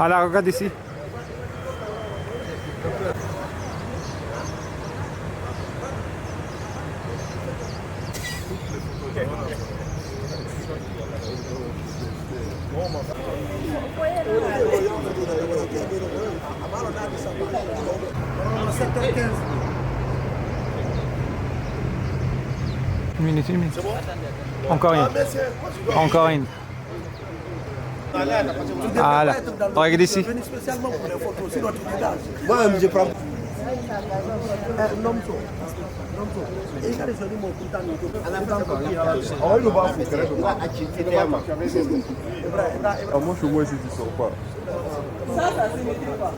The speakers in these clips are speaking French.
Ah là, regarde ici. Une minute. Encore une. Encore une. Voilà. Regarde ici. Moi-même, je prends. Moi, je vois si tu sors pas. Ça signifie pas.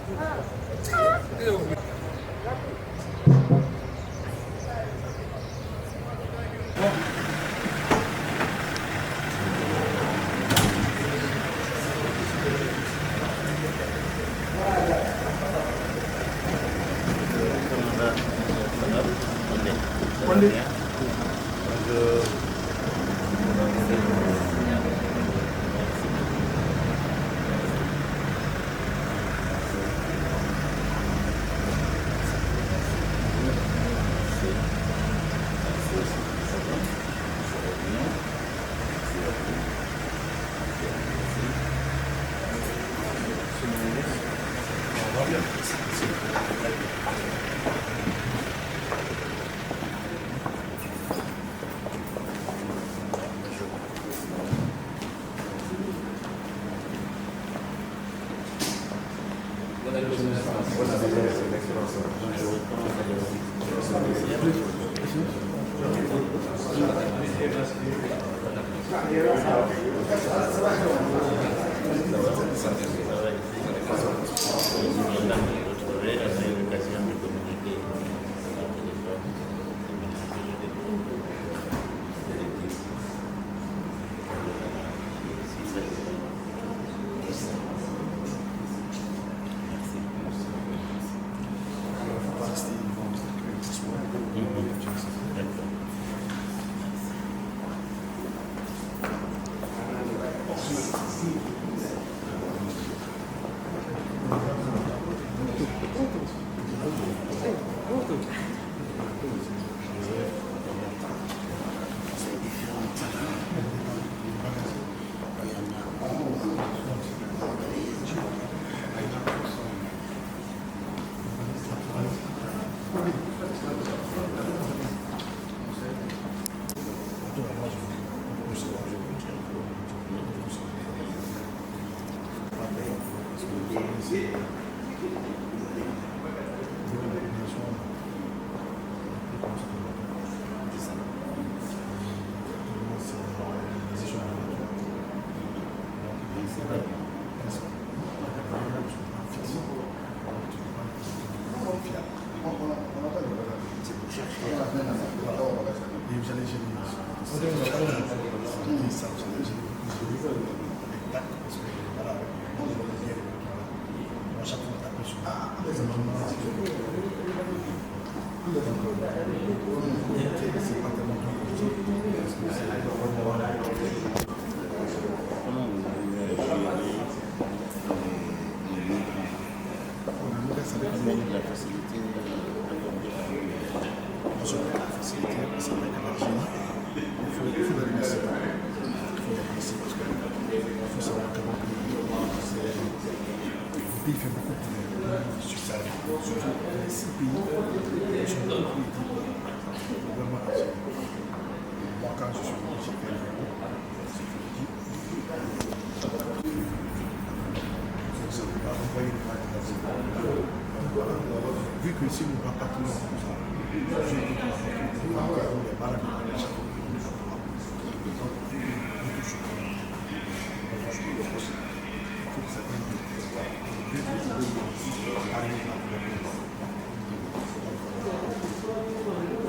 Vu que ici, nous ne va pas tout le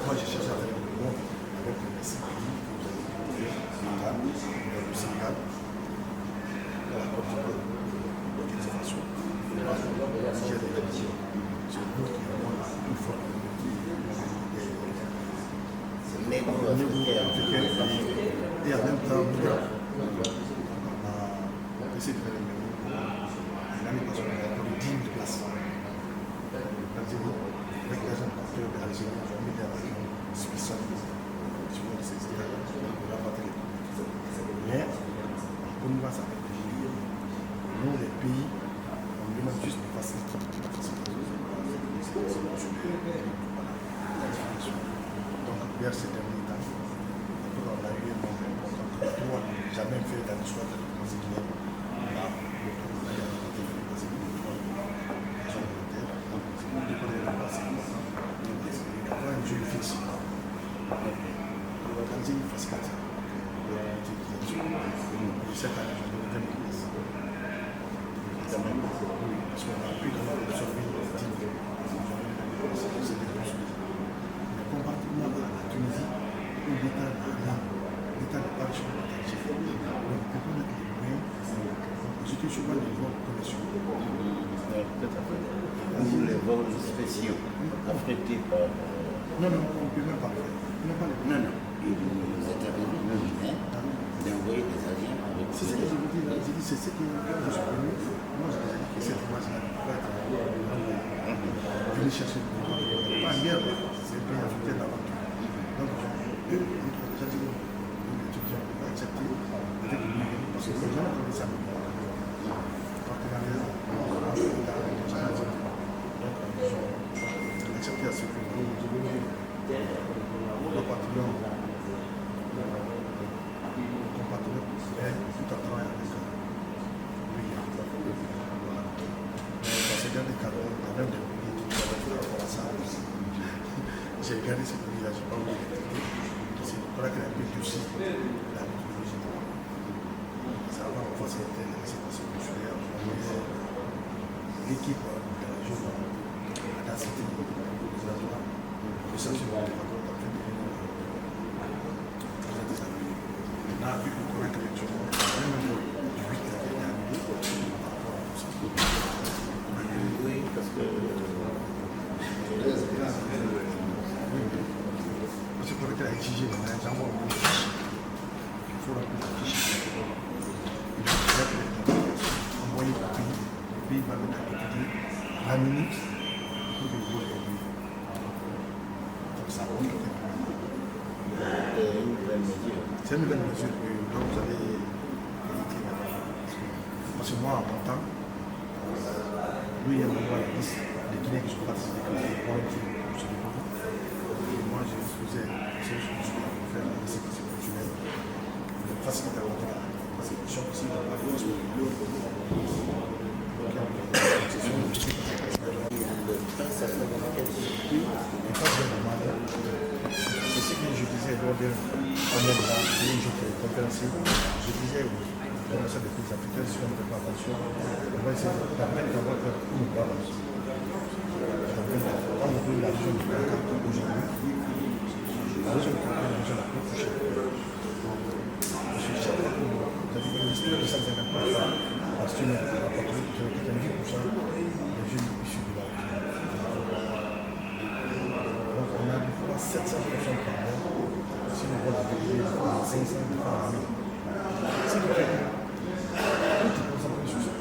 moi, j'ai cherché à faire le bon avec le Sénégal, le Sénégal, la Côte d'Ivoire, l'organisation. J'ai des visions. C'est le qui est vraiment la plus forte. Et en même temps, Donc, vers ces derniers temps, on a eu un moment important que tout le monde n'a jamais fait dans l'histoire de la République guinéenne. Là, le président a été fait passer pour le droit de son militaire. Donc, c'est pour décoller la base, c'est important. Il y a une jeune fille. Organiser une facilité. Et cette année, je vais donner une place. Parce qu'on a pu dans la survie de c'est des construits. Mais comparativement à la Tunisie, où l'État n'a rien, l'État n'a pas de choses partagées. Donc, on peut pas mettre les moyens. J'étais souvent les vols commerciaux. Ou les vols spéciaux affrétés par. Non, on ne peut même pas le faire. Non. Les États-Unis nous viennent d'envoyer des avions avec. C'est ce que je vous dis là. J'ai dit, c'est ce que quand je suis venu, moi je disais que cette image-là ne peut pas être venir chercher le pouvoir. Pas hier, c'est un pays africain d'aventure. Donc, j'ai dit, l'étudiant n'a pas accepté d'être venu parce que les gens ont trouvé ça. Partenariat, donc, ils ont accepté à ce que le patron tout à travailler avec lui. Voilà. Dans ces derniers cas, il y a même des pays qui travaillent par rapport à ça. J'ai regardé ce pays-là, je n'ai pas oublié l'électricité. C'est pour qu'il y a un peu durci la méthodologie. C'est avant qu'on fasse les séquences consulaires. L'équipe de la région a densité des endroits. Le statut de l'opérateur a fait des années. On a vu qu'on connaît actuellement même du 8 qui a été annulé par rapport à tout ça. Oui, parce que. C'est pour lequel a exigé les gens une fiche. Il faut remplir la fiche. Il faut envoyer au pays. Le pays va mettre à côté la minute pour que le vote soit vu. Donc ça va. C'est une nouvelle mesure que vous avez évité maintenant. Parce que moi, en mon temps, lui, il y a un endroit à la liste des Guinéens qui sont participés comme des points qui sont les nouveaux. Et moi, je faisais ce que je voulais faire la sécurité culturelle, de faciliter la parce que je suis possible d'avoir une chose pour l'autre. C'est ce que je disais lors d'un débat où j'étais conférencier. Je disais aux responsables des pays africains, si on ne fait pas attention, on va essayer de permettre d'avoir une balance. Quand on veut la région du Canada aujourd'hui, la région du Canada est la région la plus touchée. Parce que chaque fois que vous avez une liste de 150 personnes, parce que vous avez 90% des jeunes issus de la région. Donc on a des fois 700 personnes par mois. Si on voit la vérité, on a 500 par année. C'est le fait. Tout est concentré sur ça.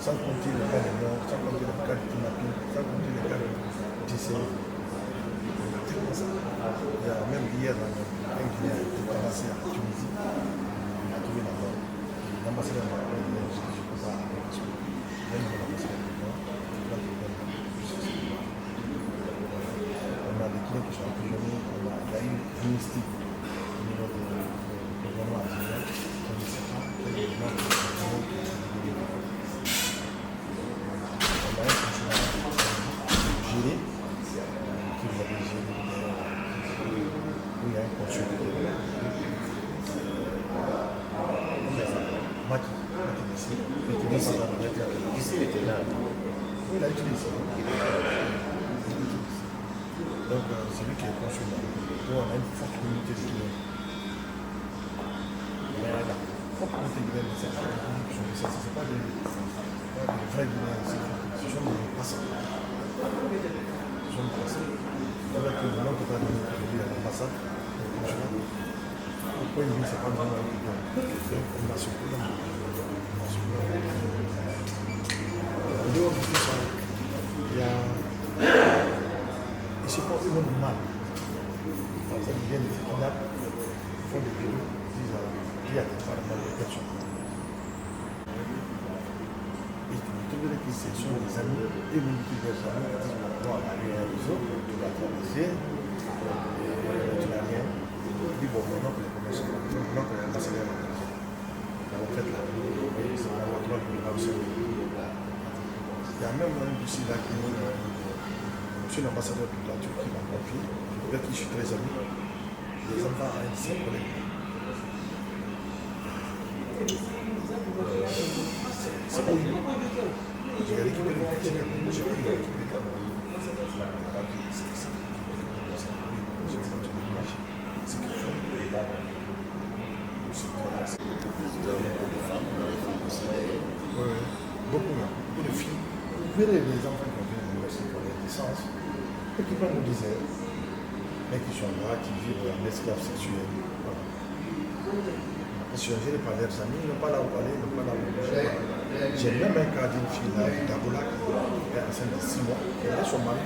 Sans compter les cas de mort, sans compter les cas de kidnapping, sans compter les cas de décès. Il y a même hier, un Guinéen a été tabassé à Tunisie. Il a trouvé la mort. L'ambassadeur m'a dit que je ne peux pas aller parce que même l'ambassadeur de mort, je dois le faire. On a des Guinéens qui sont emprisonnés, il y a une amnistie au niveau du gouvernement algérien qui ne sait pas quel est le nom de géré, qui vous avez géré, où il y a un consul. Maki ici, Ici, il était là. oui, il a utilisé. Donc, c'est lui qui est consul là. Donc, on a une forte communauté de Guinéens. Mais la forte communauté guinéenne, c'est pas des vrais Guinéens, ce sont des passants. Ce sont des passants. C'est-à-dire que maintenant, quand on a dit à l'ambassade, au consulat, au point de vue, c'est pas vraiment un Guinéen. On a ce problème. En dehors de tout ça, il y a. Ils se font eux-mêmes mal. Ça vient des kidnappes, ils font des vidéos, ils disent qu'il y a des femmes, des personnes. Et tu trouves les que ce sont des amis et multiples amis qui disent bon, on a eu un réseau, tu vas traverser, et tu n'as rien. Il dit bon, maintenant que les commerçants, maintenant que l'ambassadeur va traverser, on fait la vie, c'est la loi qui va aussi. Il y a même un ici là qui monsieur l'ambassadeur de la Turquie m'a confié, avec qui je suis très ami, les enfants à un de ses collègues. C'est bon. J'ai récupéré le petit j'ai pris le petit beaucoup de filles. Vous verrez les enfants qui ont fait l'université pour les licences, et qui prennent le désert, mais qui sont là, qui vivent en esclave sexuel. Voilà. Parce que j'ai pas leurs amis, ils n'ont pas là où aller, ils n'ont pas là où manger. J'ai même un cas d'une fille là, d'Abola, qui est enceinte de 6 mois, elle a son mari,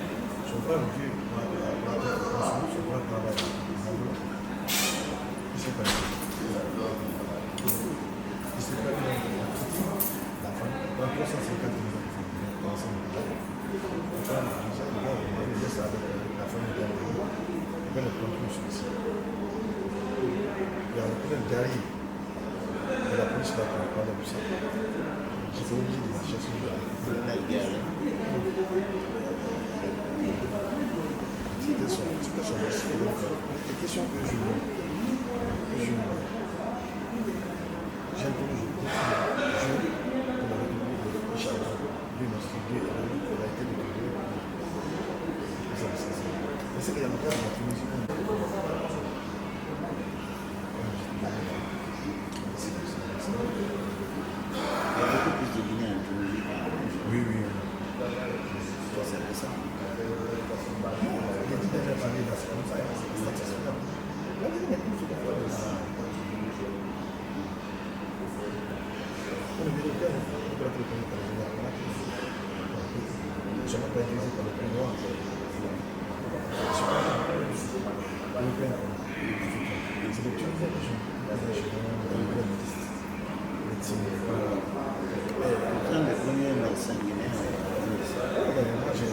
son frère me dit, son frère travaille à Angola. Il s'est pas dit. Il s'est pas dit, la femme, dans 350 000 ans, ensemble. La femme me disait, bon, on va laisser avec la famille d'Angola, on va le prendre sur ici. Il y a un problème derrière. Et la police là, qui n'a pas de ça. J'étais obligé de la chasser de la guerre. C'était son respect. Donc, les questions que j'ai toujours pour la République de Michel, lui, notre figure, elle a été découverte. Mais c'est qu'il y a encore dans la Tunisie. Oui. C'est ça. Les 10 dernières années, c'est comme ça, c'est satisfaisant. La vie n'est plus souvent de ça. On est américain, on peut être reconnu par les Américains. Je ne suis pas utilisé par le plus noir. Je ne suis pas européen. C'est les Tunisiens qui sont Le premier médecin guinéen. Moi, j'ai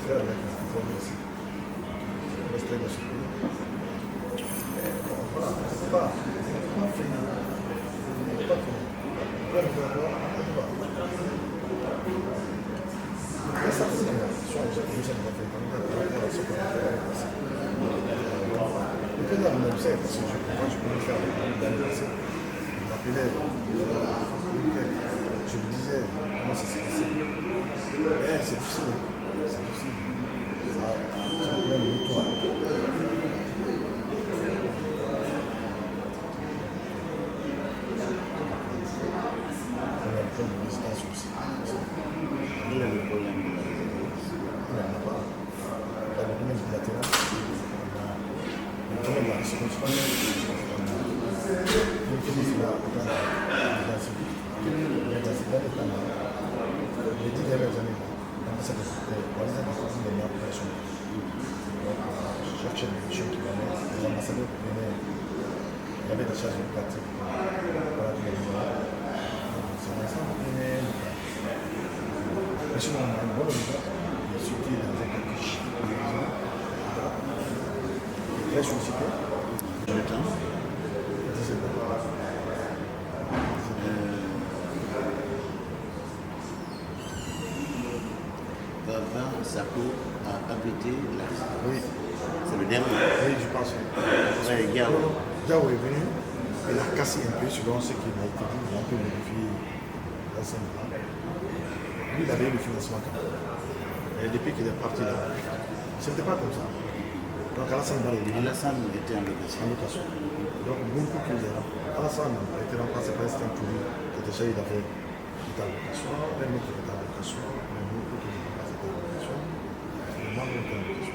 fait avec un diplôme ici. Je restais dans ce pays. Voilà, c'est pas fini. C'est pas fini. Après, on va voir, on va. Mais ça, c'est une question que j'ai fait par rapport à ce qu'on a fait ici. Le président me sait, parce que je pouvais faire dans le passé. Il m'appelait. Je me disais, comment ça s'est passé? C'est difficile. C'est difficile. C'est un problème de toi. On a un problème de distance aussi. Il y a le problème de la résilience. Il n'y en a pas. Dans le domaine bilatéral, on a le domaine de la réciprocité. Une crise là, les 10 dernières années, l'ambassadeur de la population. Chaque mission qui venait, les ambassadeurs venaient, il y avait des charges de pratique. Voilà, tous les jours. C'est comme ça qu'on venait. Mais sinon, on a une bonne région, et surtout dans un quelque chose de région, très sollicité. Dans le temps, Baba Sako a abrité la. Oui. C'est le dernier. Oui, je pense. Après, Gao. Gao est venu, il a cassé un peu selon ce qui m'a été dit, il a un peu modifié l'enseignement. Lui, il avait eu le financement quand même. Et depuis qu'il est parti là, ce n'était pas comme ça. Donc Alassane Ba est venu Alassane était en location. en location. Donc beaucoup plus de gens. Alassane a été remplacé par un Touré qui était chargé d'affaires qui était en location. Même qui était en location. Mais beaucoup qui n'étaient pas en location. Et moi, je était en location.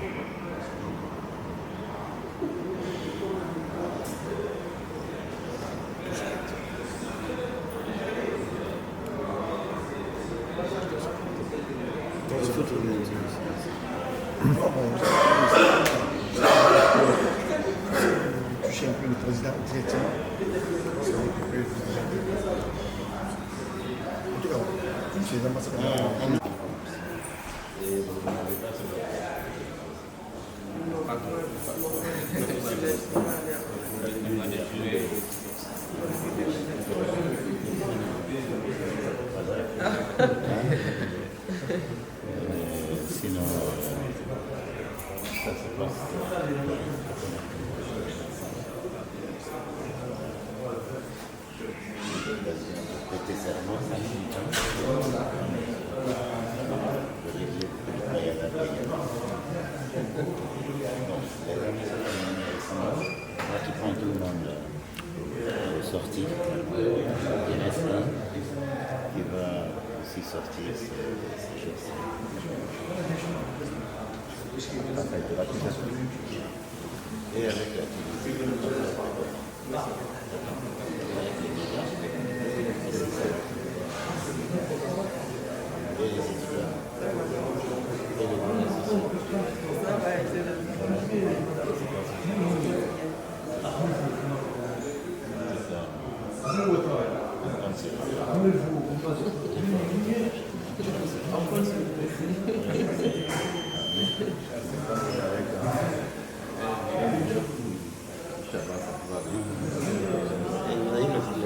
Toucher un peu le président chrétien, c'est un peu plus. En tout cas, chez les ambassadeurs. Sinon, ça se passe. Prêter serment, ça fait du temps. De régler le bail à la brigade. Donc, les amis récemment, pratiquement tout le monde est sorti. Il reste un qui va aussi sortir ces choses. Avec la et avec l'activité. Et les étudiants. Et les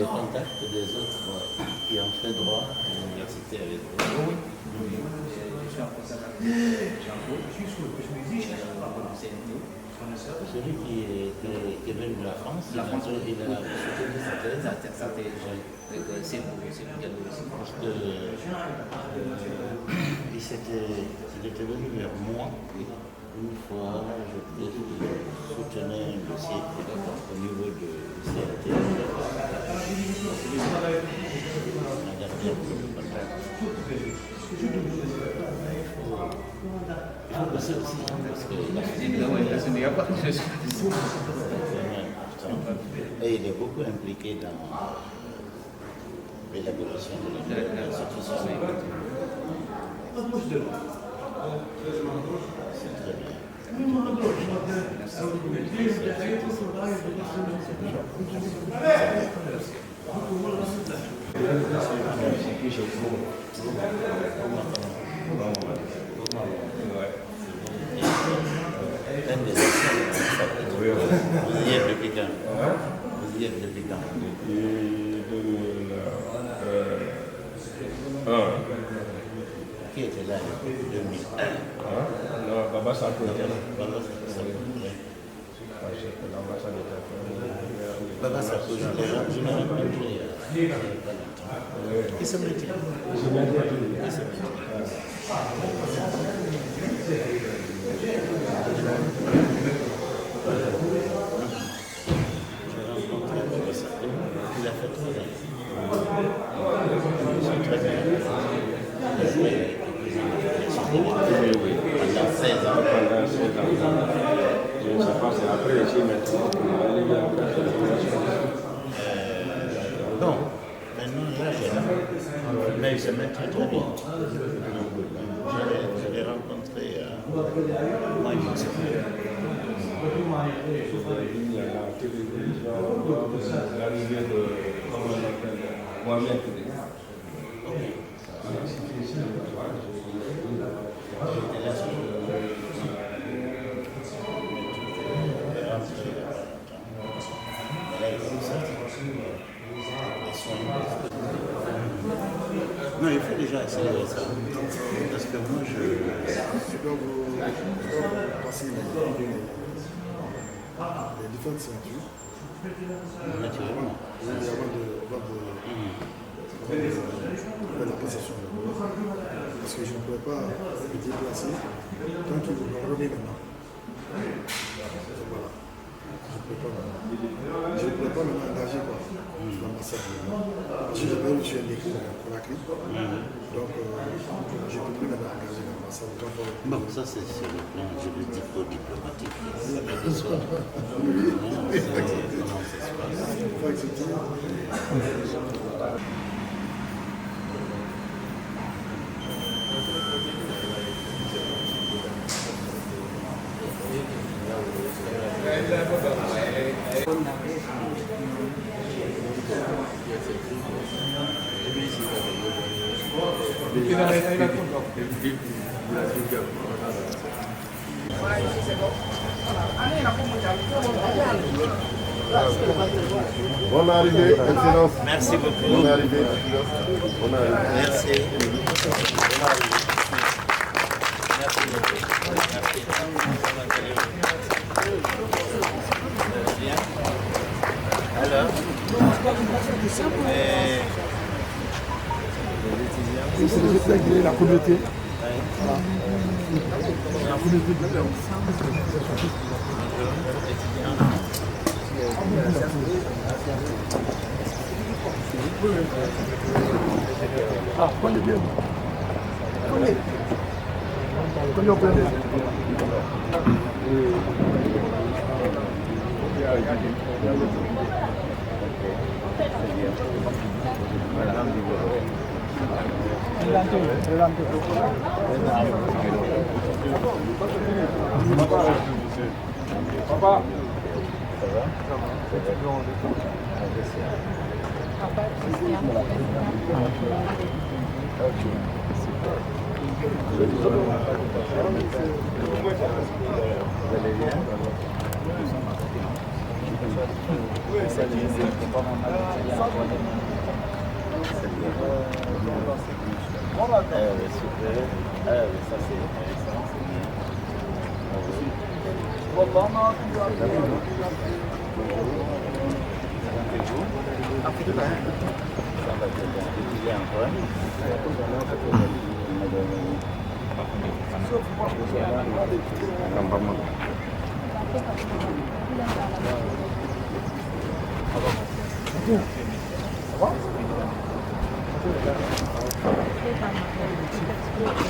les contacts des autres qui ont fait droit à l'université avec eux. Celui qui est venu de la France, il a soutenu sa thèse. Parce que il était venu vers moi une fois, je soutenais un dossier au niveau de CRT. On a gardé un peu de contact. Il faut bosser aussi, parce que et il est beaucoup impliqué dans l'élaboration de l'institution. C'est très bien. Vous y êtes depuis quand? Vous y êtes depuis quand? Depuis 2001. Qui était là depuis 2001? Non, Baba Sarko était là. Baba Sarko, je l'ai rencontré il n'y a pas longtemps. Qui se mettait? Il a fait 3 ans. C'est très bien. Il a joué pendant 16 ans. Je ne sais pas, c'est après ici maintenant. Non, maintenant là j'ai là. Mais il se met très très bien. Je l'ai rencontré moi je ne sais pas. Il y a la télévision, l'arrivée de Mohamed. Non, il faut déjà accélérer ça. Parce que moi, je dois vous passer les différentes signatures. naturellement. Avant de la passation. Parce que je ne pourrais pas me déplacer tant qu'ils vous l'ont remis maintenant. Voilà. Je ne pourrais pas me engager sur l'ambassade. Parce que j'avais reçu un écrit pour la CRI. Donc, je ne peux plus m'engager dans l'ambassade. Bon, ça c'est sur le plan diplomatique. Ça va de soi. Comment ça se passe? Il faut accepter. Bonne arrivée, Excellence. Merci beaucoup. Bonne arrivée. Bonne arrivée. Merci. Alors, C'est le fait de la communauté. Voilà. La communauté de l'homme. Ah, prenez bien. Prenez. Prenez au plein. Papa.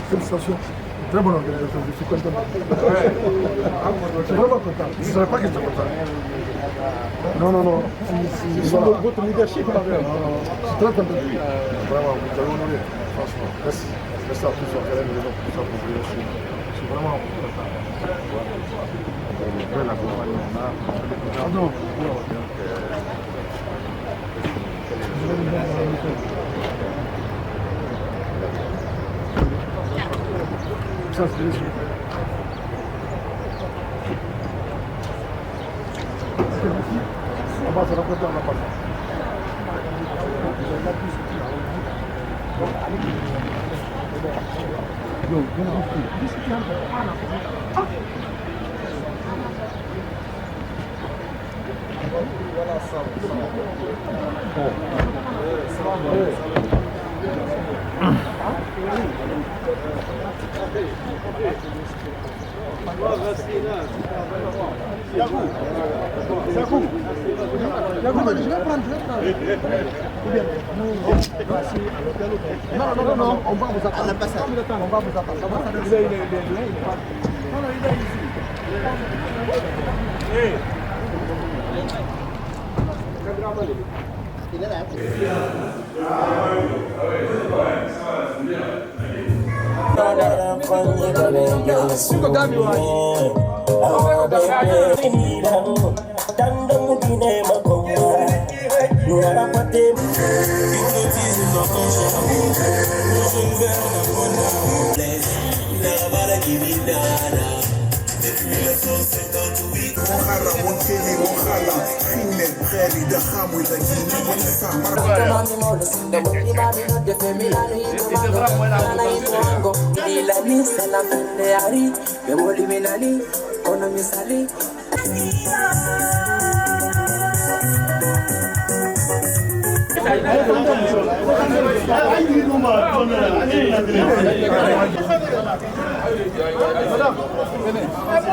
Félicitations. Très bonne organisation, je suis content. Je suis vraiment content. Je ne savais pas que j'étais content. Non. C'est votre leadership. Je suis très content. Vraiment, vous avez honoré. Franchement, merci. Merci à tous sur le terrain, mais tout ça pour vous. Je suis vraiment content. Belle accompagnement. Pardon. Ça, c'est les yeux. On va se rencontrer en appartement. Non, on va vous attendre. On va vous attendre. Il est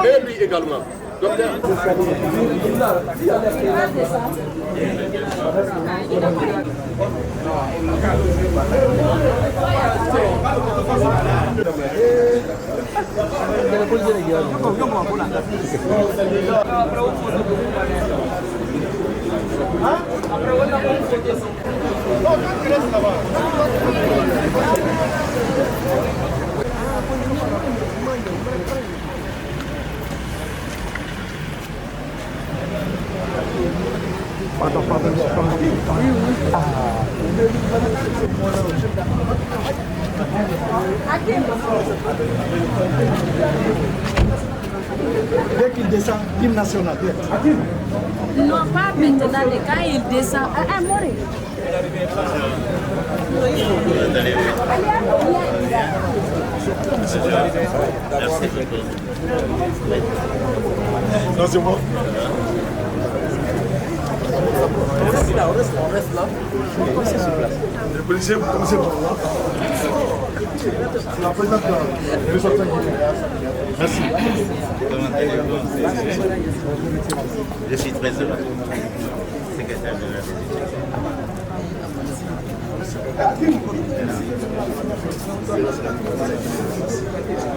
Et lui également. Pardon. Dès qu'il descend, l'hymne national. Non, pas maintenant, mais quand il descend. Mori. Non, c'est moi. On reste là. Les policiers, vous commencez par là. La présidente, le sortant Merci. Je suis très heureux. Secrétaire de la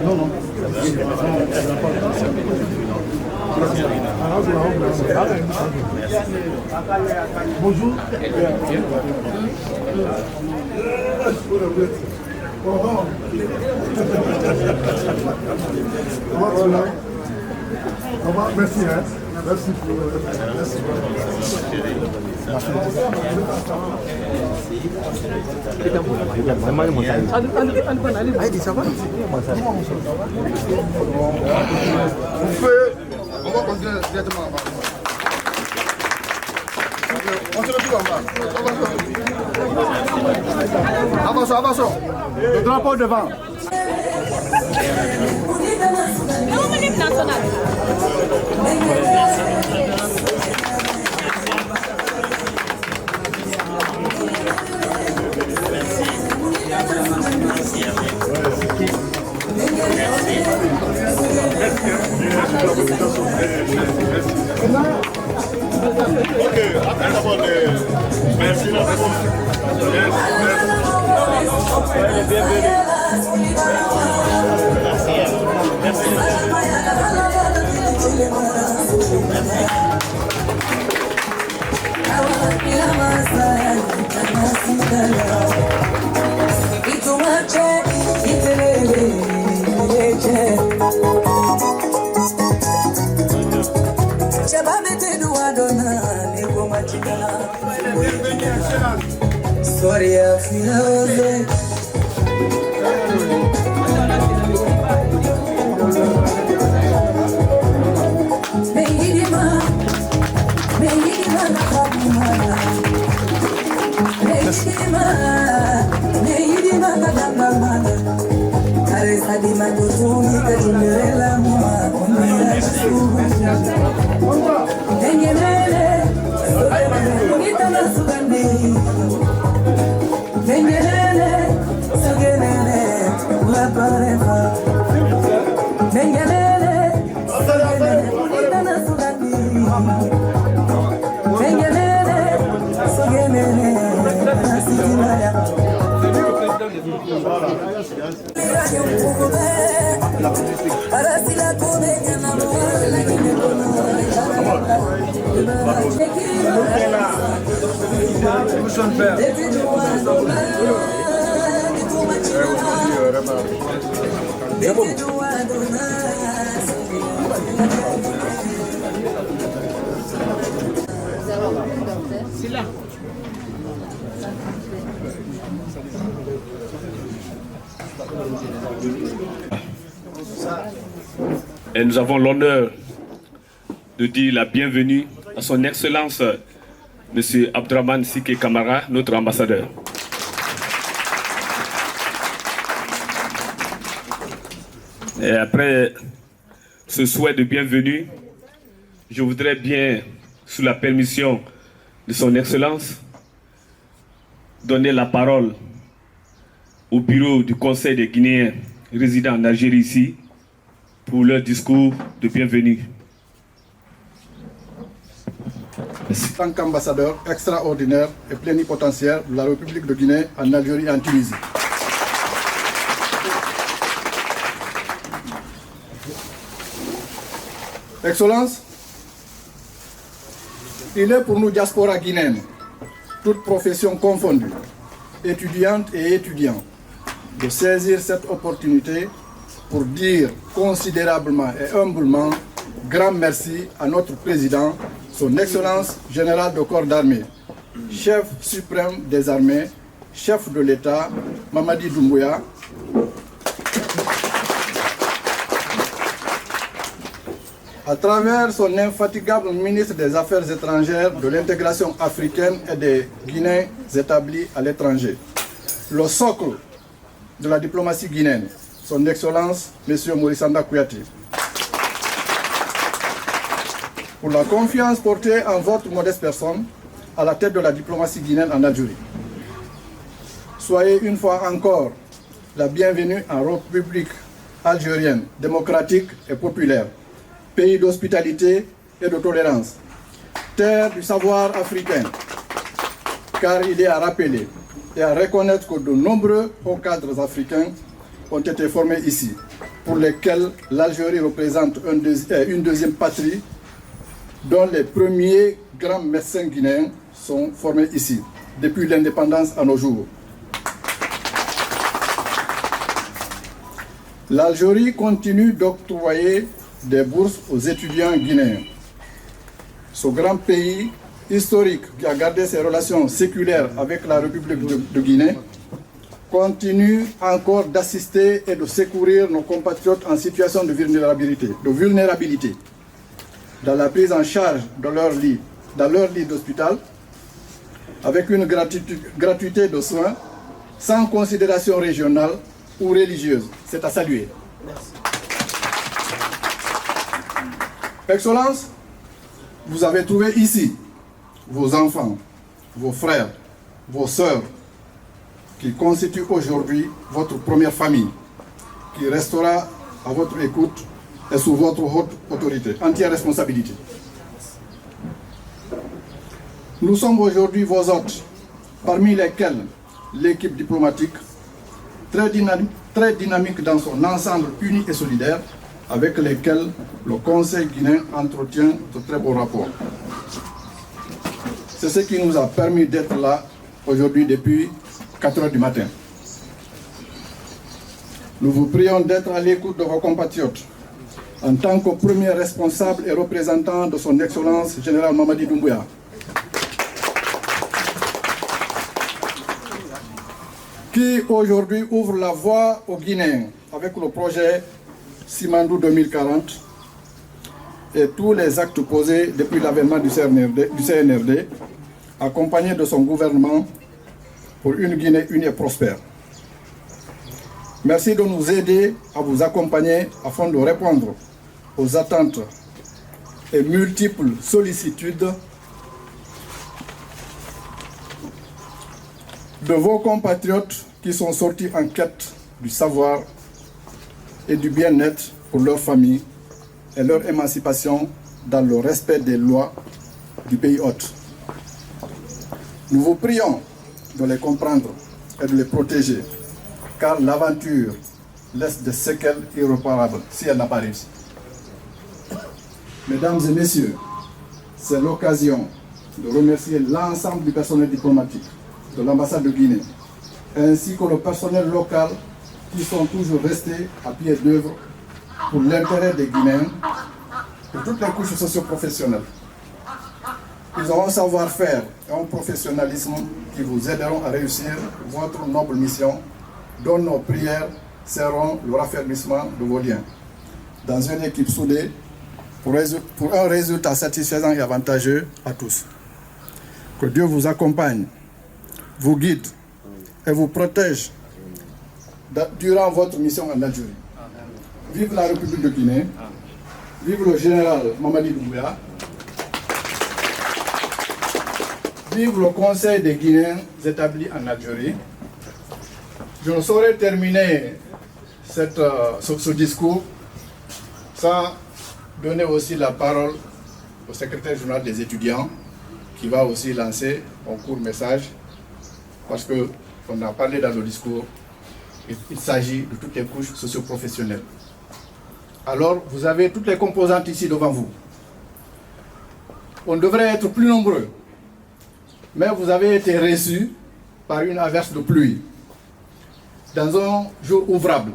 Non, non. Bonjour. Merci. Merci. On va continuer directement. On se retrouve en bas. Avançons. Le drapeau devant. Ok, d'abord, merci. Soria finale. Et nous avons l'honneur de dire la bienvenue à son Excellence M. Abdraman Sike Kamara, notre ambassadeur. Et après ce souhait de bienvenue, je voudrais bien, sous la permission de son Excellence, donner la parole au bureau du Conseil des Guinéens résidant en Algérie ici, pour leur discours de bienvenue. En tant qu'ambassadeur extraordinaire et plénipotentiaire de la République de Guinée en Algérie et en Tunisie. Excellence, il est pour nous diaspora guinéenne, toutes professions confondues, étudiantes et étudiants, de saisir cette opportunité pour dire considérablement et humblement grand merci à notre président, son Excellence général de corps d'armée, chef suprême des armées, chef de l'État, Mamadi Doumbouya, À travers son infatigable ministre des Affaires étrangères, de l'intégration africaine et des Guinéens établis à l'étranger, le socle de la diplomatie guinéenne, son Excellence, M. Maurice Anda Kouyaté, pour la confiance portée en votre modeste personne à la tête de la diplomatie guinéenne en Algérie. Soyez une fois encore la bienvenue en République algérienne, démocratique et populaire, pays d'hospitalité et de tolérance, terre du savoir africain, car il est à rappeler et à reconnaître que de nombreux hauts cadres africains ont été formés ici, pour lesquels l'Algérie représente une deuxième patrie, dont les premiers grands médecins guinéens sont formés ici, depuis l'indépendance à nos jours. L'Algérie continue d'octroyer des bourses aux étudiants guinéens. Ce grand pays historique qui a gardé ses relations séculaires avec la République de Guinée continue encore d'assister et de secourir nos compatriotes en situation de vulnérabilité dans la prise en charge de leur lit, dans leur lit d'hôpital, avec une gratuité de soins sans considération régionale ou religieuse. C'est à saluer. Merci. Excellence, vous avez trouvé ici vos enfants, vos frères, vos sœurs, qui constituent aujourd'hui votre première famille, qui restera à votre écoute et sous votre haute autorité, entière responsabilité. Nous sommes aujourd'hui vos hôtes, parmi lesquels l'équipe diplomatique, très dynamique dans son ensemble uni et solidaire, avec lesquels le Conseil guinéen entretient de très beaux rapports. C'est ce qui nous a permis d'être là aujourd'hui depuis 4 heures du matin. Nous vous prions d'être à l'écoute de vos compatriotes en tant que premier responsable et représentant de son Excellence Général Mamadi Doumbouya, qui aujourd'hui ouvre la voie aux Guinéens avec le projet Simandou 2040 et tous les actes posés depuis l'avènement du CNRD, accompagné de son gouvernement pour une Guinée unie et prospère. Merci de nous aider à vous accompagner afin de répondre aux attentes et multiples sollicitudes de vos compatriotes qui sont sortis en quête du savoir et du bien-être pour leur famille et leur émancipation dans le respect des lois du pays hôte. Nous vous prions de les comprendre et de les protéger, car l'aventure laisse des séquelles irréparables si elle n'a pas réussi. Mesdames et messieurs, c'est l'occasion de remercier l'ensemble du personnel diplomatique de l'ambassade de Guinée, ainsi que le personnel local qui sont toujours restés à pied d'œuvre pour l'intérêt des Guinéens, pour toutes les couches socio-professionnelles. Ils ont un savoir-faire et un professionnalisme qui vous aideront à réussir votre noble mission, dont nos prières seront le raffermissement de vos liens, dans une équipe soudée pour un résultat satisfaisant et avantageux à tous. Que Dieu vous accompagne, vous guide et vous protège durant votre mission en Algérie. Vive la République de Guinée, vive le général Mamadi Doumbouya, vive le Conseil des Guinéens établis en Algérie. Je ne saurais terminer ce discours sans donner aussi la parole au secrétaire général des étudiants qui va aussi lancer un court message parce qu'on a parlé dans le discours, il s'agit de toutes les couches socio-professionnelles. Alors, vous avez toutes les composantes ici devant vous. On devrait être plus nombreux, mais vous avez été reçus par une averse de pluie. Dans un jour ouvrable,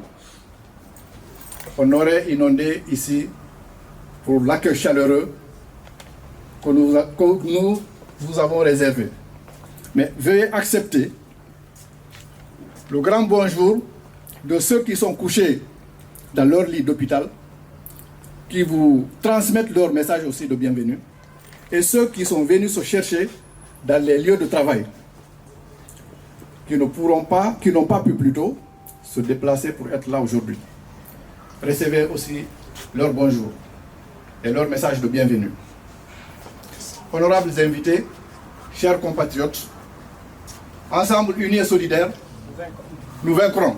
on aurait inondé ici pour l'accueil chaleureux que nous vous avons réservé. Mais veuillez accepter le grand bonjour de ceux qui sont couchés dans leur lit d'hôpital qui vous transmettent leur message aussi de bienvenue, et ceux qui sont venus se chercher dans les lieux de travail, qui n'ont pas pu plutôt se déplacer pour être là aujourd'hui. Recevez aussi leur bonjour et leur message de bienvenue. Honorables invités, chers compatriotes, ensemble unis et solidaires, nous vaincrons.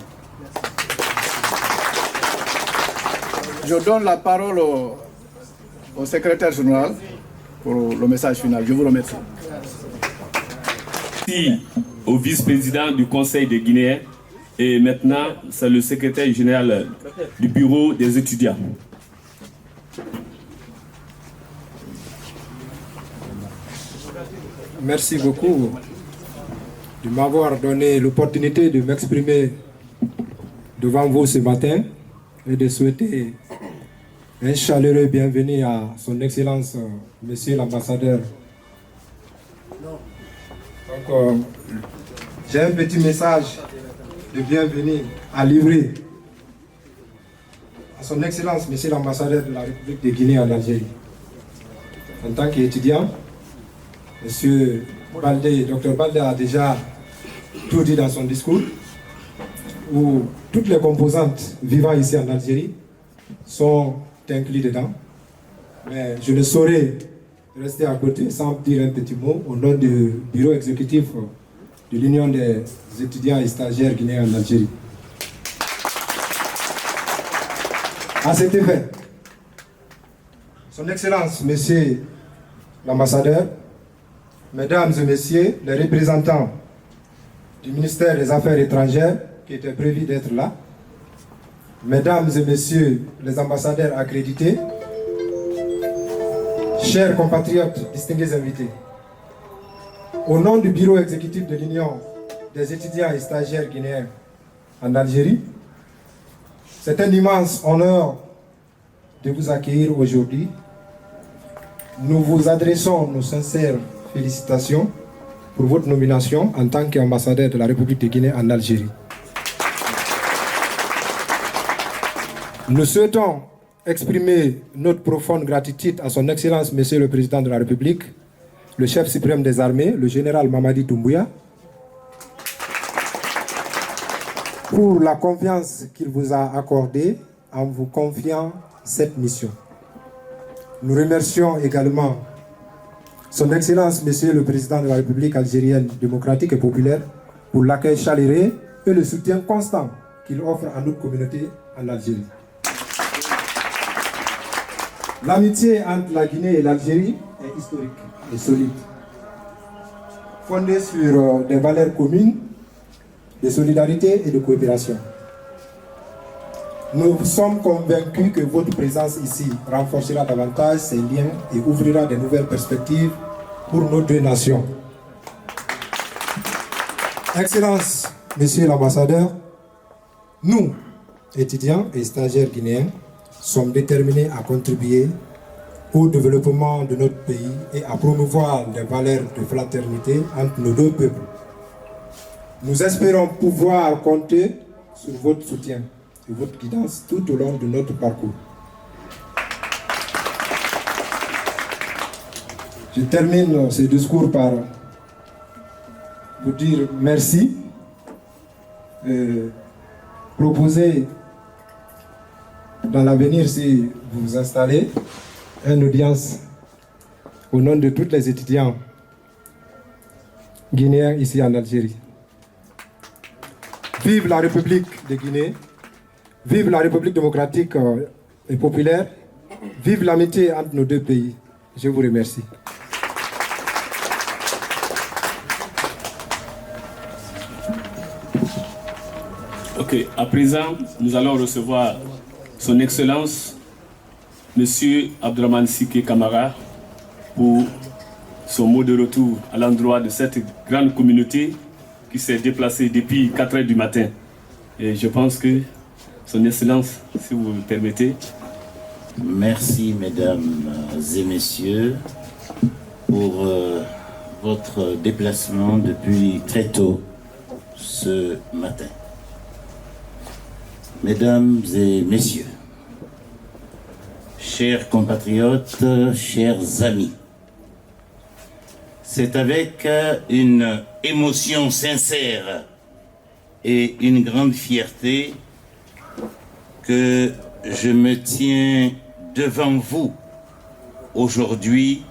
Je donne la parole au secrétaire général pour le message final. Je vous remercie. Merci au vice-président du Conseil des Guinéens. Et maintenant, c'est le secrétaire général du bureau des étudiants. Merci beaucoup de m'avoir donné l'opportunité de m'exprimer devant vous ce matin et de souhaiter un chaleureux bienvenue à son Excellence, Monsieur l'ambassadeur. Donc, j'ai un petit message de bienvenue à livrer à son Excellence, Monsieur l'ambassadeur de la République de Guinée en Algérie. En tant qu'étudiant, Monsieur Baldé, Dr Baldé a déjà tout dit dans son discours, où toutes les composantes vivant ici en Algérie sont inclus dedans. Mais je ne saurais rester à côté sans dire un petit mot au nom du bureau exécutif de l'Union des étudiants et stagiaires guinéens en Algérie. À cet effet, Son Excellence, Monsieur l'ambassadeur, Mesdames et Messieurs les représentants du ministère des Affaires étrangères qui étaient prévus d'être là, Mesdames et Messieurs les ambassadeurs accrédités, chers compatriotes, distingués invités, au nom du bureau exécutif de l'Union des étudiants et stagiaires guinéens en Algérie, c'est un immense honneur de vous accueillir aujourd'hui. Nous vous adressons nos sincères félicitations pour votre nomination en tant qu'ambassadeur de la République de Guinée en Algérie. Nous souhaitons exprimer notre profonde gratitude à son Excellence, Monsieur le Président de la République, le chef suprême des armées, le général Mamadi Doumbouya, pour la confiance qu'il vous a accordée en vous confiant cette mission. Nous remercions également son Excellence, Monsieur le Président de la République algérienne démocratique et populaire, pour l'accueil chaleureux et le soutien constant qu'il offre à notre communauté en Algérie. L'amitié entre la Guinée et l'Algérie est historique et solide, fondée sur des valeurs communes de solidarité et de coopération. Nous sommes convaincus que votre présence ici renforcera davantage ces liens et ouvrira de nouvelles perspectives pour nos deux nations. Excellence, Monsieur l'ambassadeur, nous, étudiants et stagiaires guinéens, sommes déterminés à contribuer au développement de notre pays et à promouvoir les valeurs de fraternité entre nos deux peuples. Nous espérons pouvoir compter sur votre soutien et votre guidance tout au long de notre parcours. Je termine ce discours par vous dire merci, proposer dans l'avenir, si vous vous installez, une audience au nom de tous les étudiants guinéens ici en Algérie. Vive la République de Guinée, vive la République démocratique et populaire, vive l'amitié entre nos deux pays. Je vous remercie. Ok, à présent, nous allons recevoir Son Excellence, Monsieur Abdraman Sike Kamara, pour son mot de retour à l'endroit de cette grande communauté qui s'est déplacée depuis 4 heures du matin. Et je pense que, Son Excellence, si vous me permettez. Merci, Mesdames et Messieurs, pour votre déplacement depuis très tôt ce matin. Mesdames et Messieurs, chers compatriotes, chers amis, c'est avec une émotion sincère et une grande fierté que je me tiens devant vous aujourd'hui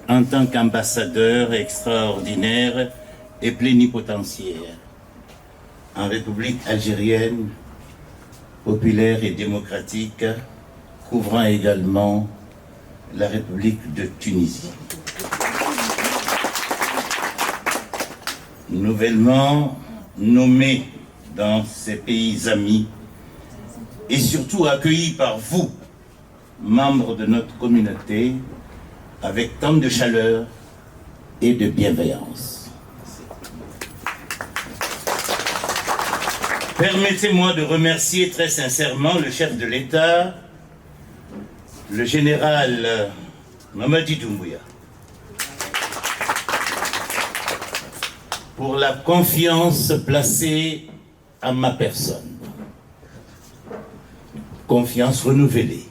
en tant qu'ambassadeur extraordinaire et plénipotentiaire en République algérienne, populaire et démocratique, couvrant également la République de Tunisie. Nouvellement nommé dans ces pays amis et surtout accueilli par vous, membres de notre communauté, avec tant de chaleur et de bienveillance. Permettez-moi de remercier très sincèrement le chef de l'État, le général Mamadi Doumbouya, pour la confiance placée à ma personne. Confiance renouvelée,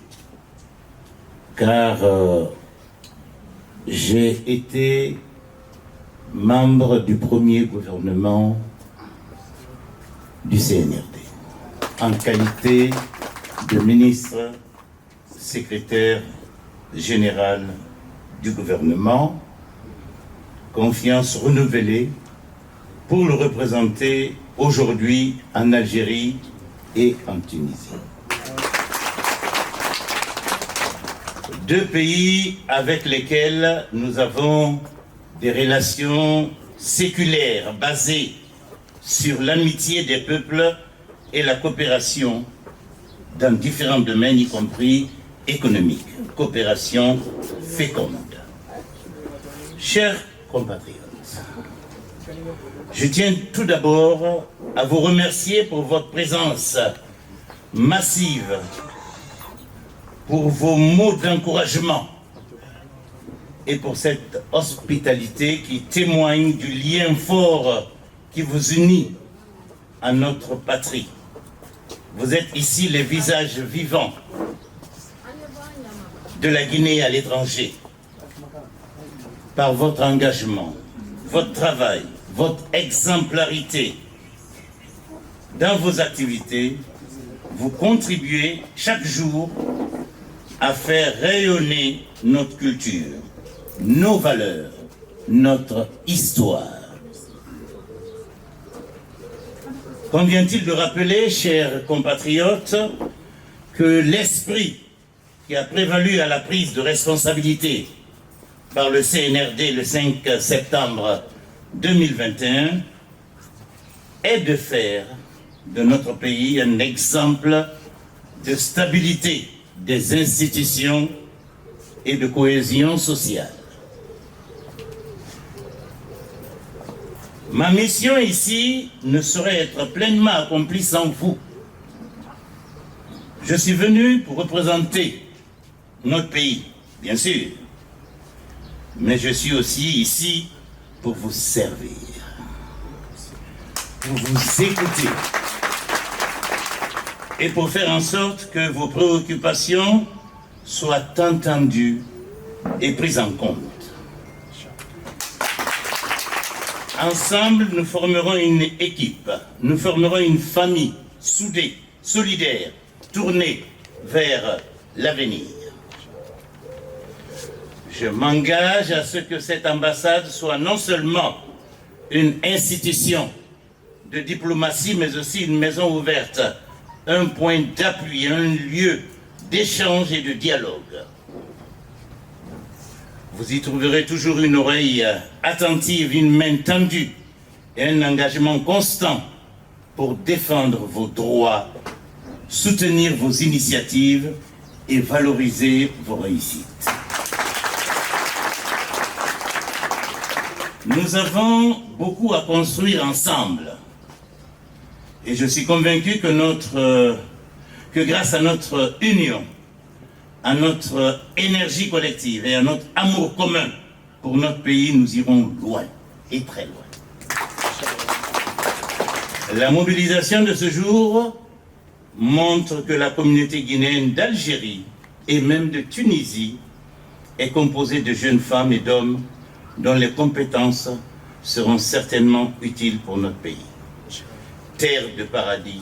car j'ai été membre du premier gouvernement du CNRD, en qualité de ministre secrétaire général du gouvernement. Confiance renouvelée pour le représenter aujourd'hui en Algérie et en Tunisie. Deux pays avec lesquels nous avons des relations séculaires basées sur l'amitié des peuples et la coopération dans différents domaines, y compris économiques. Coopération féconde. Chers compatriotes, je tiens tout d'abord à vous remercier pour votre présence massive, pour vos mots d'encouragement et pour cette hospitalité qui témoigne du lien fort qui vous unit à notre patrie. Vous êtes ici les visages vivants de la Guinée à l'étranger. Par votre engagement, votre travail, votre exemplarité dans vos activités, vous contribuez chaque jour à faire rayonner notre culture, nos valeurs, notre histoire. Convient-il de rappeler, chers compatriotes, que l'esprit qui a prévalu à la prise de responsabilité par le CNRD le 5 septembre 2021 est de faire de notre pays un exemple de stabilité des institutions et de cohésion sociale. Ma mission ici ne saurait être pleinement accomplie sans vous. Je suis venu pour représenter notre pays, bien sûr, mais je suis aussi ici pour vous servir, pour vous écouter et pour faire en sorte que vos préoccupations soient entendues et prises en compte. Ensemble, nous formerons une équipe, nous formerons une famille soudée, solidaire, tournée vers l'avenir. Je m'engage à ce que cette ambassade soit non seulement une institution de diplomatie, mais aussi une maison ouverte, un point d'appui, un lieu d'échange et de dialogue. Vous y trouverez toujours une oreille attentive, une main tendue et un engagement constant pour défendre vos droits, soutenir vos initiatives et valoriser vos réussites. Nous avons beaucoup à construire ensemble et je suis convaincu que grâce à notre union, à notre énergie collective et à notre amour commun pour notre pays, nous irons loin et très loin. La mobilisation de ce jour montre que la communauté guinéenne d'Algérie et même de Tunisie est composée de jeunes femmes et d'hommes dont les compétences seront certainement utiles pour notre pays. Terre de paradis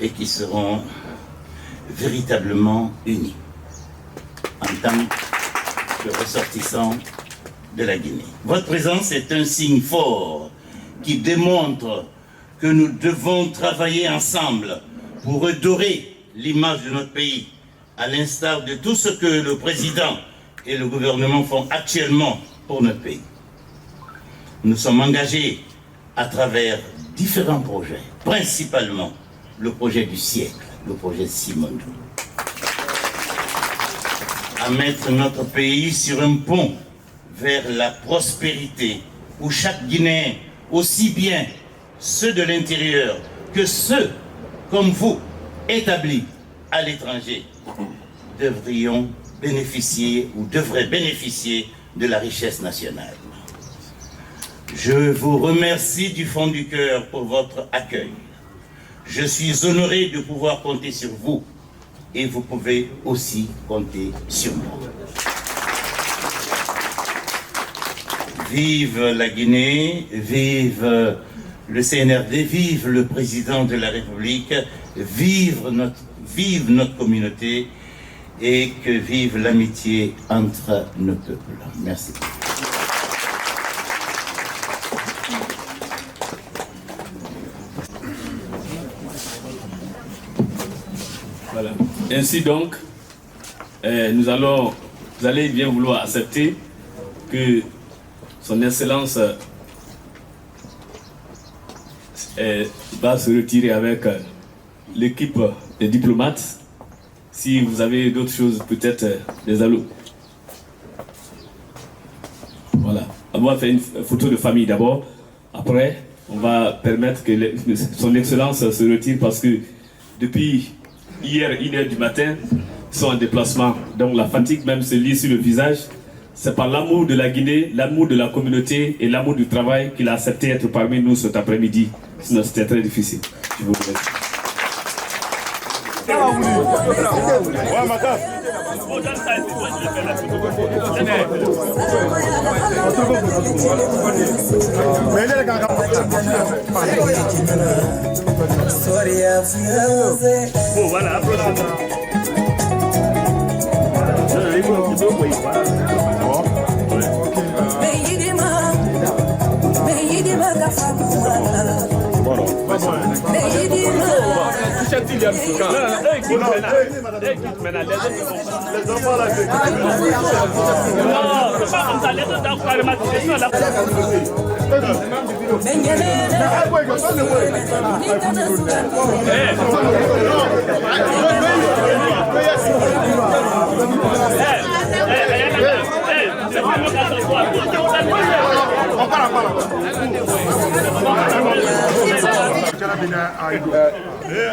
et qui seront véritablement unis en tant que ressortissants de la Guinée. Votre présence est un signe fort qui démontre que nous devons travailler ensemble pour redorer l'image de notre pays, à l'instar de tout ce que le président et le gouvernement font actuellement pour notre pays. Nous sommes engagés à travers différents projets, principalement le projet du siècle, le projet Simondou, à mettre notre pays sur un pont vers la prospérité où chaque Guinéen, aussi bien ceux de l'intérieur que ceux comme vous, établis à l'étranger, devrions bénéficier ou devraient bénéficier de la richesse nationale. Je vous remercie du fond du cœur pour votre accueil. Je suis honoré de pouvoir compter sur vous et vous pouvez aussi compter sur moi. Vive la Guinée, vive le CNRD, vive le président de la République, vive notre communauté et que vive l'amitié entre nos peuples. Merci. Voilà. Ainsi donc, vous allez bien vouloir accepter que son Excellence va se retirer avec l'équipe des diplomates. Si vous avez d'autres choses, peut-être des allos. Voilà. On va faire une photo de famille d'abord. Après, on va permettre que son Excellence se retire parce que depuis hier, 1h du matin, ils sont en déplacement. Donc la fatigue même se lit sur le visage. C'est par l'amour de la Guinée, l'amour de la communauté et l'amour du travail qu'il a accepté d'être parmi nous cet après-midi. Sinon, c'était très difficile. Je vous remercie. Bon, voilà,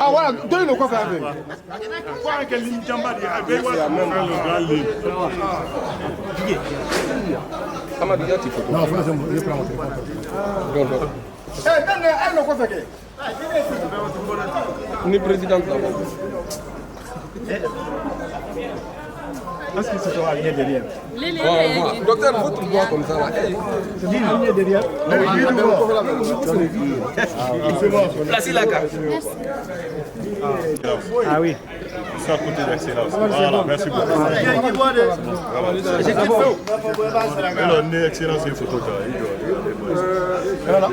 Ah voilà, donnez-le quoi faire avec. Non, faut laisser le plan. Elle ne quoi faire. Ni président d'abord. Est-ce que c'est toi ligne derrière? Docteur, votre voix comme ça là. C'est ligne derrière. Placez la carte. Ah oui. Je suis à côté d'excellence. Voilà, merci beaucoup. Alors, excellence, c'est photo. Voilà.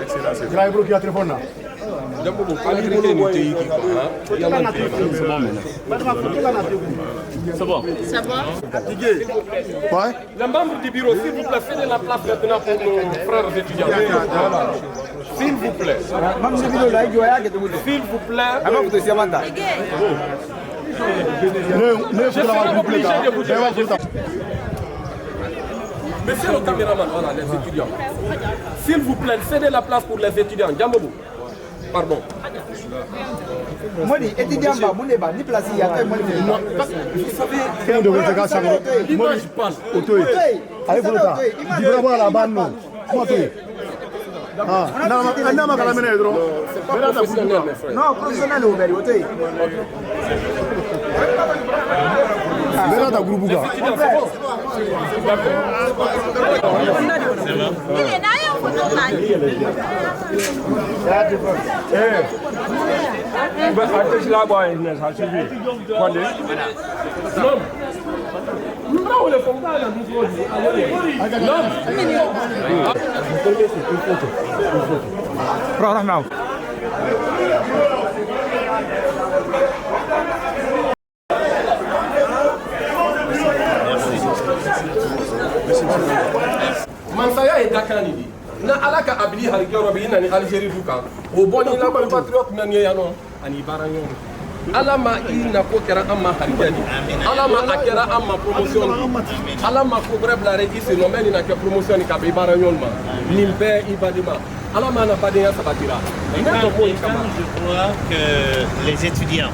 Qui a téléphone là. C'est bon. C'est bon. Ouais. Les membres du bureau, s'il vous plaît, faites la place maintenant pour nos frères étudiants. S'il vous plaît. S'il vous plaît. Je suis obligé de vous dire. Monsieur le caméraman, voilà, les étudiants. S'il vous plaît, cédez la place pour les étudiants. Djambobou. Pardon. Moi, les étudiants, ni place, il y a Vous savez, l'image parle. Allez, vous le la bande, non. Ah, non, professionnel, ouvert, Maintenant, t'as groupe gars. C'est bon. D'accord. Il est d'ailleurs photo là. Mansaya est Dakar Nidi. Na alaka abili harigero bi na ni Algérie duka. O boni la ban patriote na ni yano ani baranyo. Alama ina ko kera amma harigani. Alama akera amma promotion. Alama ko brebla regi se no meni na ke promotion ka be baranyo ma. Nimbe ibadima. Alama na padenya sabatira. Je crois que les étudiants,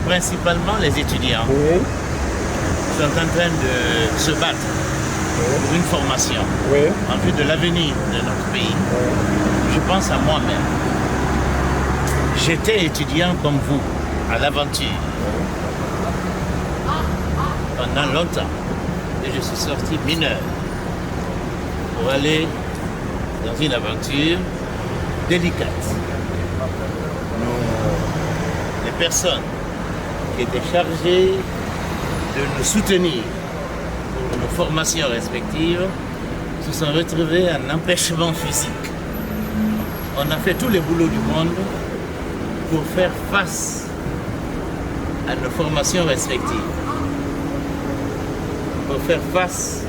principalement les étudiants, sont en train de se battre pour une formation en vue de l'avenir de notre pays. Je pense à moi-même. J'étais étudiant comme vous, à l'aventure, pendant longtemps. Et je suis sorti mineur pour aller dans une aventure délicate. Les personnes qui étaient chargées de nous soutenir pour nos formations respectives se sont retrouvées en empêchement physique. On a fait tous les boulots du monde pour faire face à nos formations respectives, pour faire face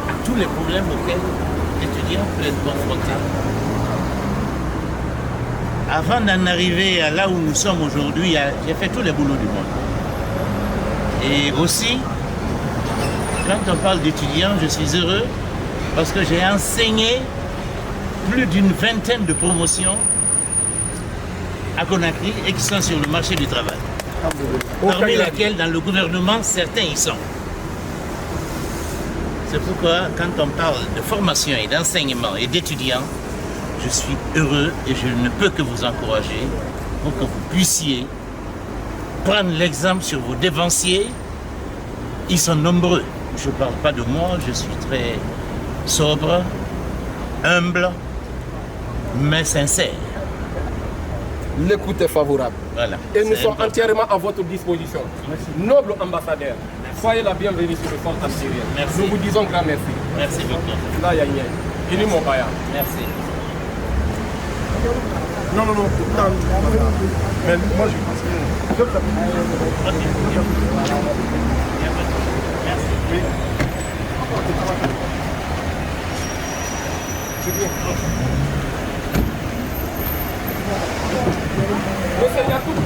à tous les problèmes auxquels l'étudiant peut être confronté. Avant d'en arriver à là où nous sommes aujourd'hui, j'ai fait tous les boulots du monde. Et aussi, quand on parle d'étudiants, je suis heureux parce que j'ai enseigné plus d'une vingtaine de promotions à Conakry et qui sont sur le marché du travail. Parmi lesquelles, dans le gouvernement, certains y sont. C'est pourquoi, quand on parle de formation et d'enseignement et d'étudiants, je suis heureux et je ne peux que vous encourager pour que vous puissiez prendre l'exemple sur vos dévanciers. Ils sont nombreux. Je ne parle pas de moi, je suis très sobre, humble, mais sincère. L'écoute est favorable. Voilà. Et nous sommes entièrement à votre disposition. Merci. Noble ambassadeur, soyez la bienvenue sur le sol algérien. Merci. Nous vous disons grand merci. Merci beaucoup. Là, il y a une. Il est mon paya. Merci. Non. Mais moi, je pense que... Monsieur Yacoub,